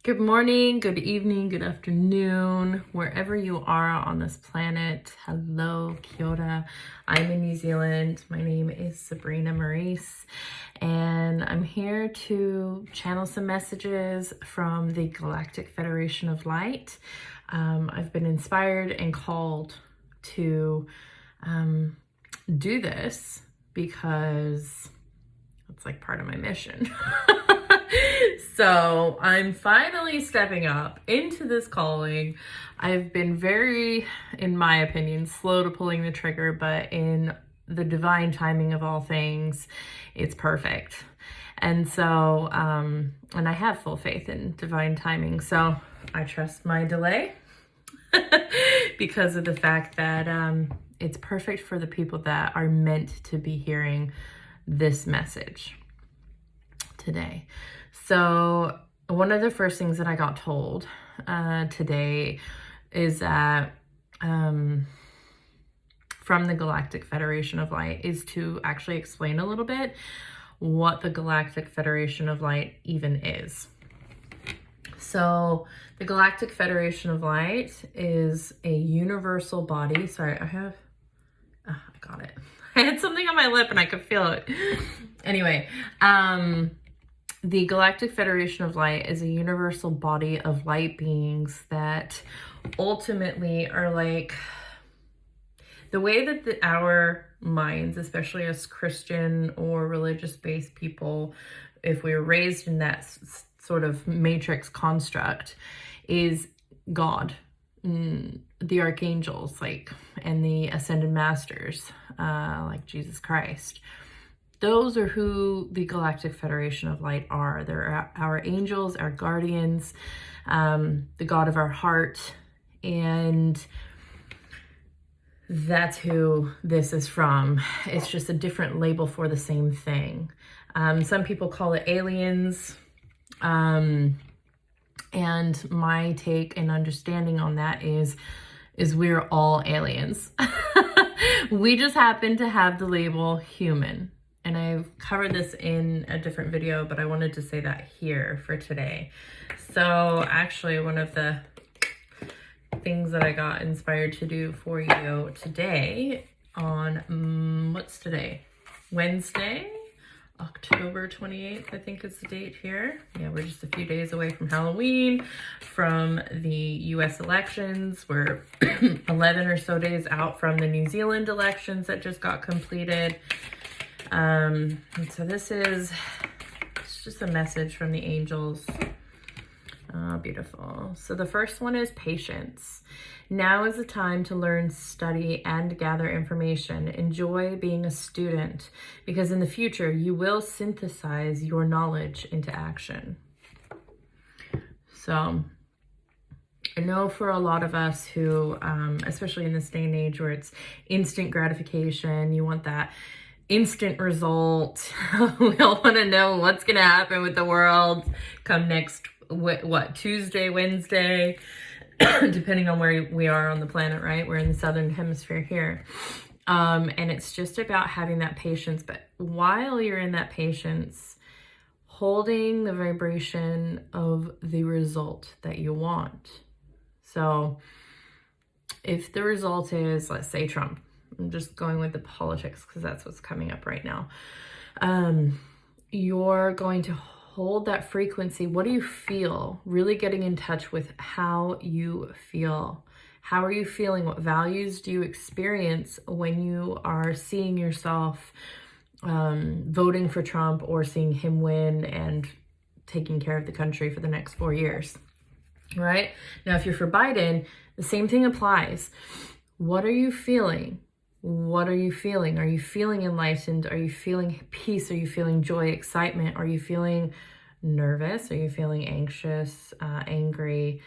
Good morning, good evening, good afternoon, wherever you are on this planet. Hello, kia ora. I'm in New Zealand. My name is Sabrina Marise, and I'm here to channel some messages from the Galactic Federation of Light. I've been inspired and called to do this because it's like part of my mission. So I'm finally stepping up into this calling. I've been very, in my opinion, slow to pulling the trigger, but in the divine timing of all things, it's perfect. And so, and I have full faith in divine timing. So I trust my delay because of the fact that it's perfect for the people that are meant to be hearing this message today. So one of the first things that I got told today is that from the Galactic Federation of Light is to actually explain a little bit what the Galactic Federation of Light even is. So the Galactic Federation of Light is a universal body. Sorry, I got it. I had something on my lip and I could feel it. Anyway, the Galactic Federation of Light is a universal body of light beings that ultimately are like the way that our minds, especially as Christian or religious-based people, if we were raised in that sort of matrix construct, is God, the archangels, like, and the ascended masters, like Jesus Christ. Those are who the Galactic Federation of Light are. They're our angels, our guardians, the God of our heart, and that's who this is from. It's just a different label for the same thing. Some people call it aliens, and my take and understanding on that is we're all aliens. We just happen to have the label human. And I've covered this in a different video, but I wanted to say that here for today. So actually, one of the things that I got inspired to do for you today on, what's today? Wednesday, October 28th, I think is the date here. Yeah, we're just a few days away from Halloween, from the US elections. We're 11 or so days out from the New Zealand elections that just got completed. And so it's just a message from the angels. Oh, beautiful. So the first one is patience. Now is the time to learn, study, and gather information. Enjoy being a student, because in the future you will synthesize your knowledge into action. So I know for a lot of us who, especially in this day and age where it's instant gratification, you want that instant result. We all want to know what's going to happen with the world come next, Tuesday, Wednesday, depending on where we are on the planet, right? We're in the southern hemisphere here. And it's just about having that patience. But while you're in that patience, holding the vibration of the result that you want. So if the result is, let's say, Trump, I'm just going with the politics because that's what's coming up right now. You're going to hold that frequency. What do you feel? Really getting in touch with how you feel. How are you feeling? What values do you experience when you are seeing yourself voting for Trump or seeing him win and taking care of the country for the next 4 years? Right? Now, if you're for Biden, the same thing applies. What are you feeling? What are you feeling? Are you feeling enlightened? Are you feeling peace? Are you feeling joy, excitement? Are you feeling nervous? Are you feeling anxious, angry?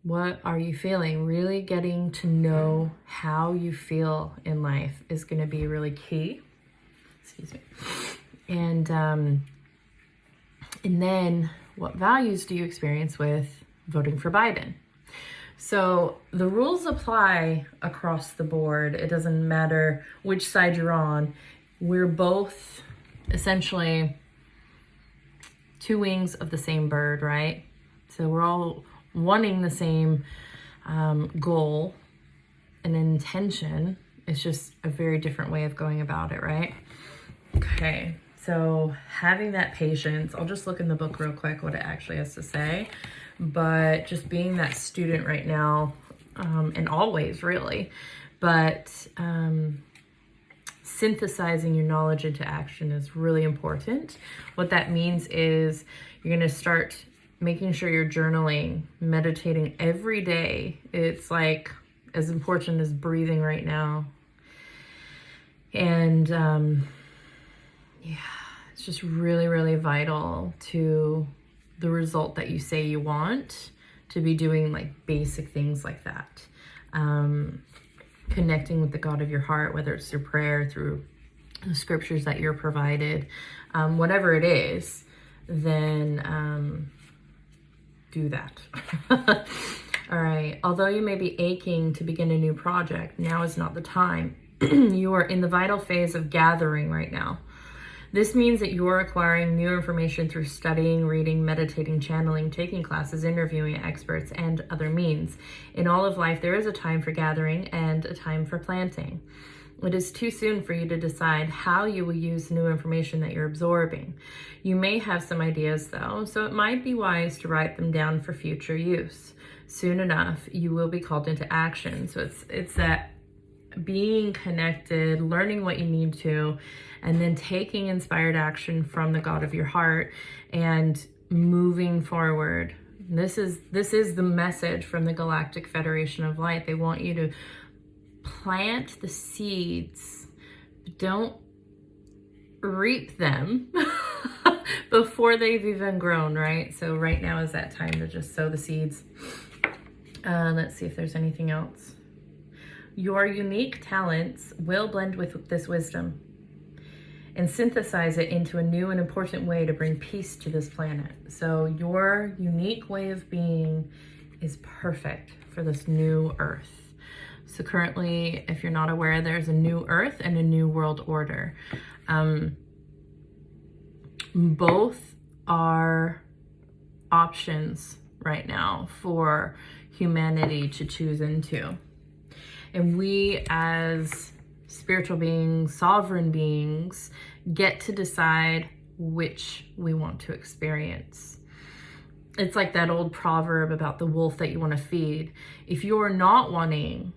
What are you feeling? Really getting to know how you feel in life is going to be really key. Excuse me. And then what values do you experience with voting for Biden? So the rules apply across the board. It doesn't matter which side you're on. We're both essentially two wings of the same bird, right? So we're all wanting the same goal and intention. It's just a very different way of going about it, right? Okay, so having that patience, I'll just look in the book real quick what it actually has to say, but just being that student right now, and always really, but synthesizing your knowledge into action is really important. What that means is you're going to start making sure you're journaling, meditating every day. It's like as important as breathing right now. And yeah, it's just really, really vital to the result that you say you want, to be doing like basic things like that. Connecting with the God of your heart, whether it's through prayer, through the scriptures that you're provided, whatever it is, then do that. All right. Although you may be aching to begin a new project, now is not the time. You are in the vital phase of gathering right now. This means that you are acquiring new information through studying, reading, meditating, channeling, taking classes, interviewing experts, and other means. In all of life, there is a time for gathering and a time for planting. It is too soon for you to decide how you will use new information that you're absorbing. You may have some ideas though, so it might be wise to write them down for future use. Soon enough, you will be called into action. So it's that being connected, learning what you need to, and then taking inspired action from the God of your heart and moving forward. This is the message from the Galactic Federation of Light. They want you to plant the seeds, but don't reap them before they've even grown, right? So right now is that time to just sow the seeds. Let's see if there's anything else. Your unique talents will blend with this wisdom and synthesize it into a new and important way to bring peace to this planet. So your unique way of being is perfect for this new earth. So currently, if you're not aware, there's a new earth and a new world order. Both are options right now for humanity to choose into. And we as spiritual beings, sovereign beings, get to decide which we want to experience. It's like that old proverb about the wolf that you want to feed. If you're not wanting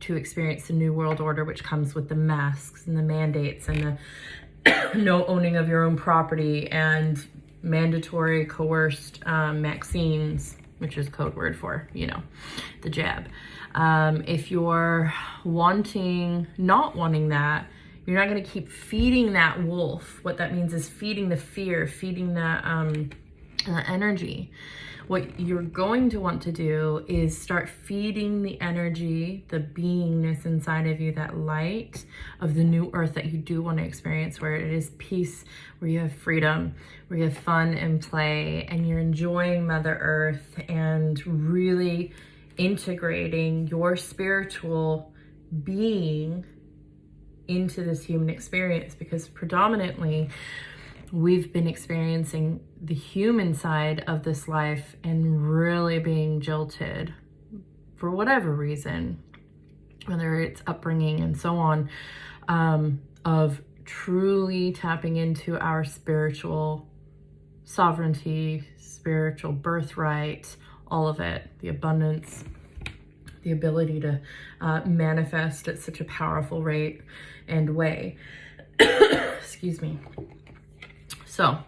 to experience the new world order, which comes with the masks and the mandates and the no owning of your own property and mandatory coerced vaccines, which is code word for, the jab. If you're not wanting that, you're not going to keep feeding that wolf. What that means is feeding the fear, feeding that energy. What you're going to want to do is start feeding the energy, the beingness inside of you, that light of the new earth that you do want to experience, where it is peace, where you have freedom, where you have fun and play, and you're enjoying Mother Earth and really integrating your spiritual being into this human experience, because predominantly we've been experiencing the human side of this life and really being jilted for whatever reason, whether it's upbringing and so on, of truly tapping into our spiritual sovereignty, spiritual birthright, all of it, the abundance, the ability to manifest at such a powerful rate and way. Excuse me. So,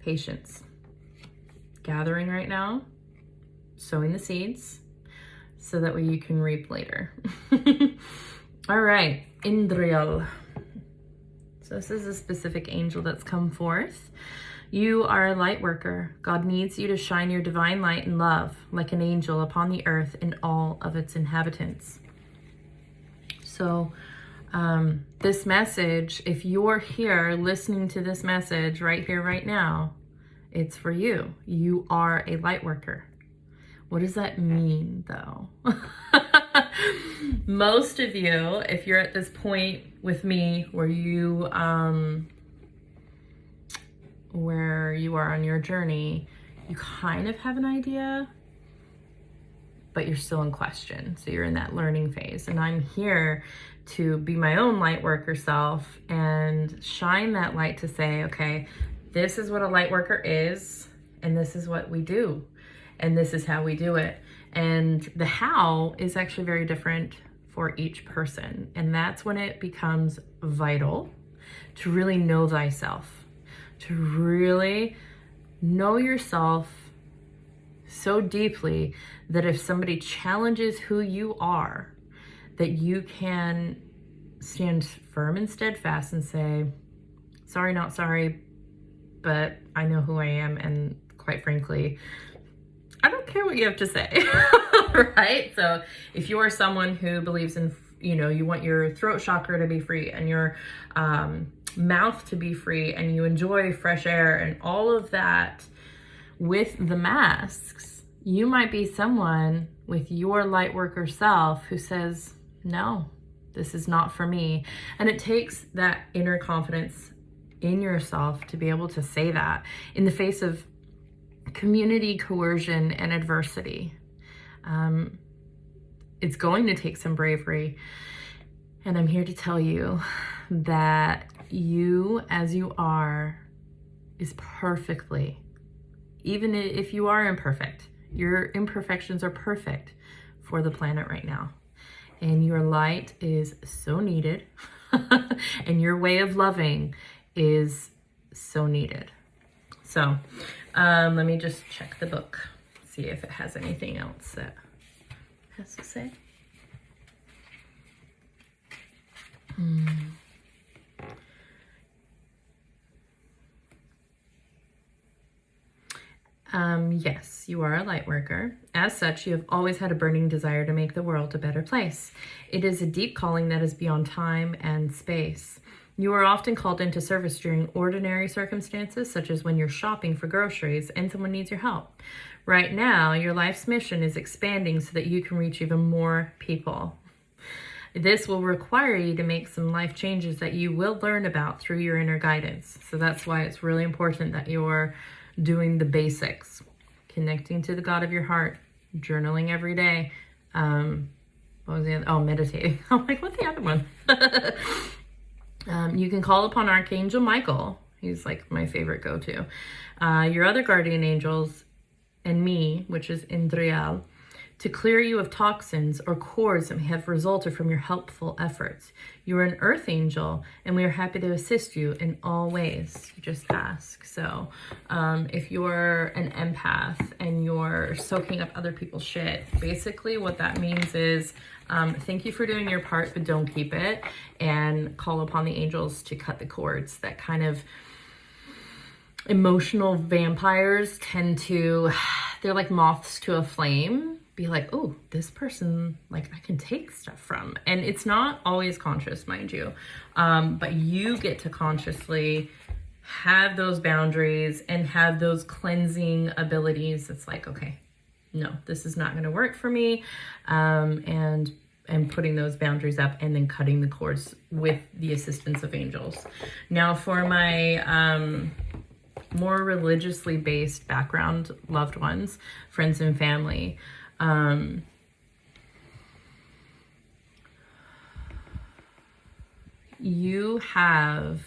patience. Gathering right now, sowing the seeds, so that way you can reap later. All right, Indriel. So this is a specific angel that's come forth. You are a light worker. God needs you to shine your divine light and love like an angel upon the earth and all of its inhabitants. So this message, if you're here listening to this message right here, right now, it's for you. You are a light worker. What does that mean, though? Most of you, if you're at this point with me where you are on your journey, you kind of have an idea, but you're still in question. So you're in that learning phase. And I'm here to be my own light worker self and shine that light to say, okay, this is what a light worker is, and this is what we do, and this is how we do it. And the how is actually very different for each person. And that's when it becomes vital to really know thyself, to really know yourself so deeply that if somebody challenges who you are, that you can stand firm and steadfast and say, sorry, not sorry, but I know who I am, and quite frankly, I don't care what you have to say, right? So if you are someone who believes in, you want your throat chakra to be free and your mouth to be free, and you enjoy fresh air and all of that with the masks, you might be someone with your light worker self who says, no, this is not for me. And it takes that inner confidence in yourself to be able to say that in the face of community coercion and adversity. It's going to take some bravery. And I'm here to tell you that you as you are is perfectly, even if you are imperfect, your imperfections are perfect for the planet right now. And your light is so needed. And your way of loving is so needed. So let me just check the book, see if it has anything else that it has to say. Yes, you are a light worker. As such, you have always had a burning desire to make the world a better place. It is a deep calling that is beyond time and space. You are often called into service during ordinary circumstances, such as when you're shopping for groceries and someone needs your help. Right now, your life's mission is expanding so that you can reach even more people. This will require you to make some life changes that you will learn about through your inner guidance. So that's why it's really important that you're doing the basics, connecting to the God of your heart, journaling every day. What was the other? Oh, meditating. I'm like, what's the other one? You can call upon Archangel Michael. He's like my favorite go-to. Your other guardian angels and me, which is Indriel, to clear you of toxins or cords that may have resulted from your helpful efforts. You are an earth angel, and we are happy to assist you in all ways. You just ask. So if you're an empath and you're soaking up other people's shit, basically what that means is thank you for doing your part, but don't keep it, and call upon the angels to cut the cords. That kind of emotional vampires tend to, they're like moths to a flame. Be like, oh, this person, like, I can take stuff from. And it's not always conscious, mind you. But you get to consciously have those boundaries and have those cleansing abilities. It's like, okay, no, this is not going to work for me. And putting those boundaries up and then cutting the cords with the assistance of angels. Now for my more religiously based background, loved ones, friends and family, you have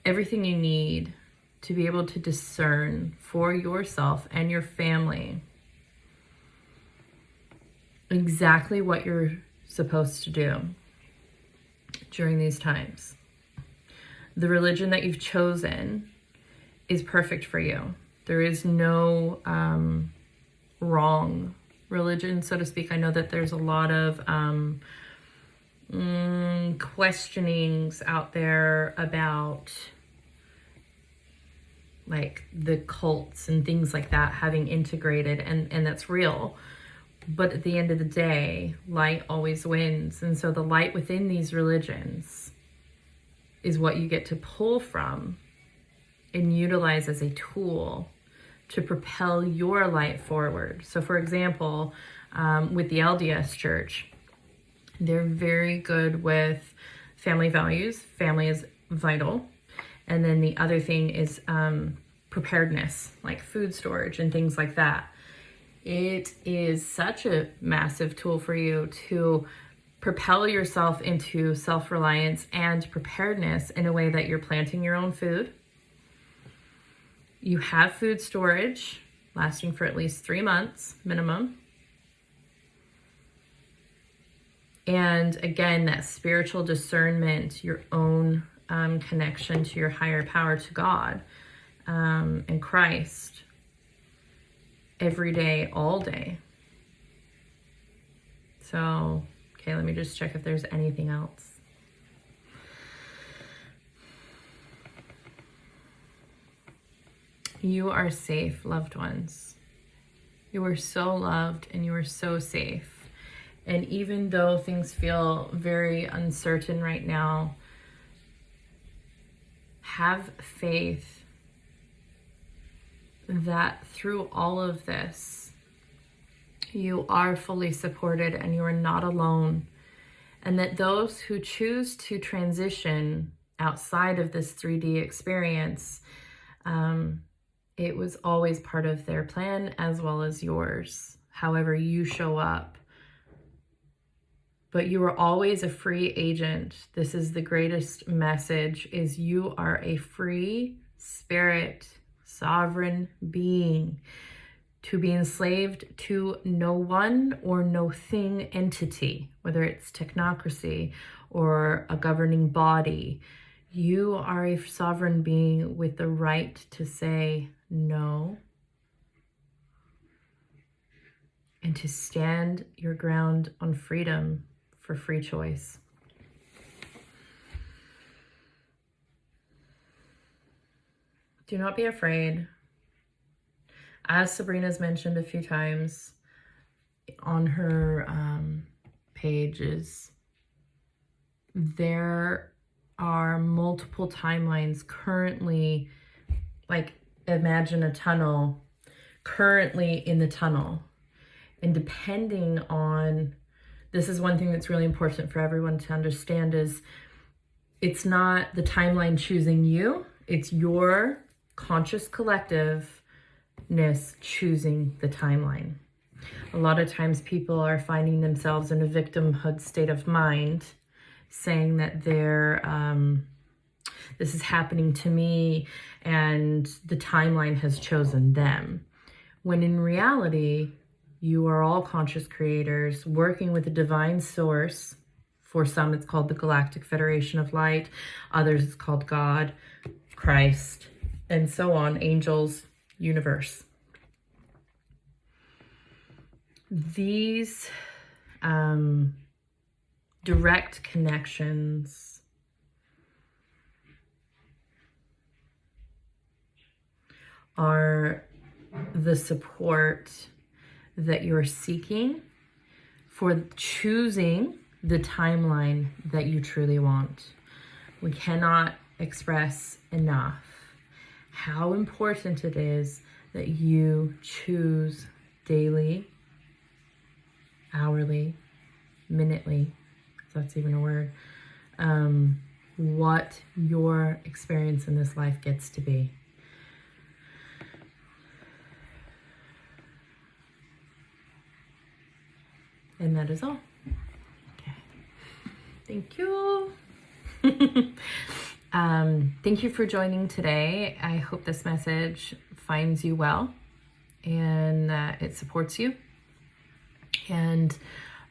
everything you need to be able to discern for yourself and your family exactly what you're supposed to do during these times. The religion that you've chosen is perfect for you. There is no wrong religion, so to speak. I know that there's a lot of questionings out there about like the cults and things like that having integrated, and that's real. But at the end of the day, light always wins. And so the light within these religions is what you get to pull from and utilize as a tool to propel your light forward. So for example, with the LDS Church, they're very good with family values. Family is vital. And then the other thing is preparedness, like food storage and things like that. It is such a massive tool for you to propel yourself into self-reliance and preparedness in a way that you're planting your own food. You have food storage lasting for at least 3 months minimum. And again, that spiritual discernment, your own connection to your higher power, to God and Christ, every day, all day. So, okay, let me just check if there's anything else. You are safe, loved ones. You are so loved and you are so safe. And even though things feel very uncertain right now, have faith that through all of this, you are fully supported and you are not alone. And that those who choose to transition outside of this 3D experience, it was always part of their plan as well as yours, however you show up. But you are always a free agent. This is the greatest message, is you are a free spirit, sovereign being, to be enslaved to no one or no thing entity, whether it's technocracy or a governing body. You are a sovereign being with the right to say no and to stand your ground on freedom for free choice. Do not be afraid. As Sabrina's mentioned a few times on her pages, there are multiple timelines currently, like imagine a tunnel, currently in the tunnel. And depending on, this is one thing that's really important for everyone to understand, is it's not the timeline choosing you, it's your conscious collectiveness choosing the timeline. A lot of times people are finding themselves in a victimhood state of mind, saying that this is happening to me and the timeline has chosen them. When in reality, you are all conscious creators working with a divine source. For some, it's called the Galactic Federation of Light. Others, it's called God, Christ, and so on, angels, universe. These direct connections are the support that you're seeking for choosing the timeline that you truly want. We cannot express enough how important it is that you choose daily, hourly, minutely, if that's even a word, what your experience in this life gets to be. And that is all. Okay. Thank you. Thank you for joining today. I hope this message finds you well and that it supports you. And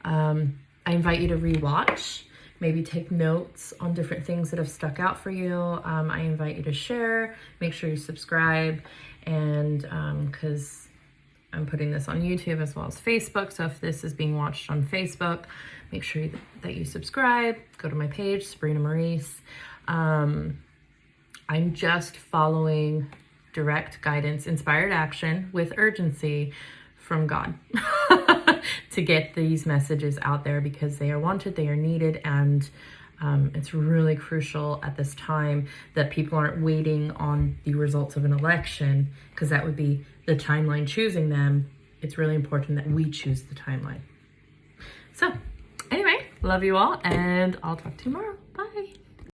I invite you to rewatch, maybe take notes on different things that have stuck out for you. I invite you to share, make sure you subscribe, and because I'm putting this on YouTube as well as Facebook. So if this is being watched on Facebook, make sure that you subscribe. Go to my page, Sabrina Marise. I'm just following direct guidance, inspired action with urgency from God to get these messages out there because they are wanted, they are needed, and it's really crucial at this time that people aren't waiting on the results of an election, because that would be the timeline choosing them. It's really important that we choose the timeline. So anyway, love you all, and I'll talk to you tomorrow.